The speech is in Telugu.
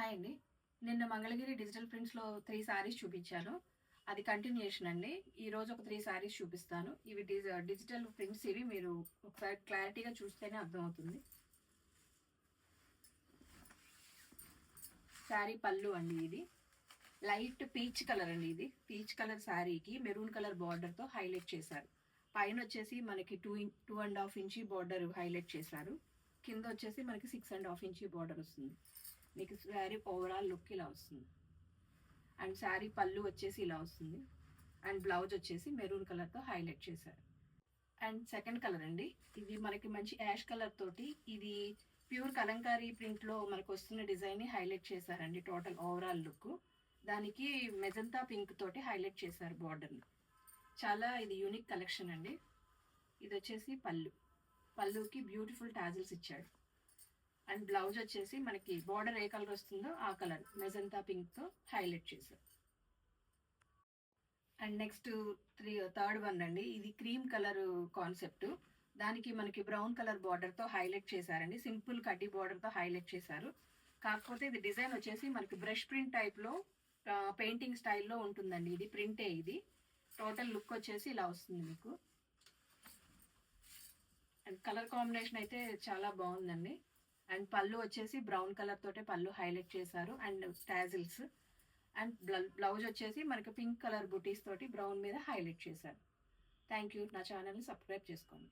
హాయ్ అండి. నిన్న మంగళగిరి డిజిటల్ ప్రింట్స్‌లో 3 శారీస్ చూపించాను. అది కంటిన్యూయేషన్ అండి. ఈరోజు ఒక 3 శారీస్ చూపిస్తాను. ఇవి డిజిటల్ ప్రింట్స్ ఇవి మీరు ఒకసారి క్లారిటీగా చూస్తేనే అర్థమవుతుంది. శారీ పళ్ళు అండి ఇది. లైట్ పీచ్ కలర్ అండి ఇది. పీచ్ కలర్ శారీకి మెరూన్ కలర్ బార్డర్‌తో హైలైట్ చేశారు. పైన వచ్చేసి మనకి 2.5 ఇంచీ బార్డర్ హైలైట్ చేశారు. కింద వచ్చేసి మనకి 6.5 ఇంచీ బార్డర్ వస్తుంది. మీకు శారీ ఓవరాల్ లుక్ ఇలా వస్తుంది. అండ్ శారీ పళ్ళు వచ్చేసి ఇలా వస్తుంది. అండ్ బ్లౌజ్ వచ్చేసి మెరూన్ కలర్తో హైలైట్ చేశారు. అండ్ సెకండ్ కలర్ అండి, ఇది మనకి మంచి యాష్ కలర్ తోటి ఇది ప్యూర్ కలంకారీ ప్రింట్లో మనకు వస్తున్న డిజైన్ని హైలైట్ చేశారండి. టోటల్ ఓవరాల్ లుక్ దానికి మెజంతా పింక్ తోటి హైలైట్ చేశారు బార్డర్ని. చాలా ఇది యూనిక్ కలెక్షన్ అండి. ఇది వచ్చేసి పళ్ళుకి బ్యూటిఫుల్ టాజిల్స్ ఇచ్చాడు. అండ్ బ్లౌజ్ వచ్చేసి మనకి బార్డర్ ఏ కలర్ వస్తుందో ఆ కలర్ మెజంతా పింక్తో హైలైట్ చేశారు. అండ్ నెక్స్ట్ థర్డ్ వన్ అండి, ఇది క్రీమ్ కలర్ కాన్సెప్ట్. దానికి మనకి బ్రౌన్ కలర్ బార్డర్తో హైలైట్ చేశారండి. సింపుల్ కడ్డీ బార్డర్తో హైలైట్ చేశారు. కాకపోతే ఇది డిజైన్ వచ్చేసి మనకి బ్రష్ ప్రింట్ టైప్లో పెయింటింగ్ స్టైల్లో ఉంటుందండి. ఇది ప్రింటే. ఇది టోటల్ లుక్ వచ్చేసి ఇలా వస్తుంది మీకు. అండ్ కలర్ కాంబినేషన్ అయితే చాలా బాగుందండి. అండ్ పళ్ళు వచ్చేసి బ్రౌన్ కలర్ తోటే పళ్ళు హైలైట్ చేశారు. అండ్ టాజిల్స్ అండ్ బ్లౌజ్ వచ్చేసి మనకి పింక్ కలర్ బుటీస్ తోటి బ్రౌన్ మీద హైలైట్ చేశారు. Thank you. నా ఛానల్ని సబ్స్క్రైబ్ చేసుకోండి.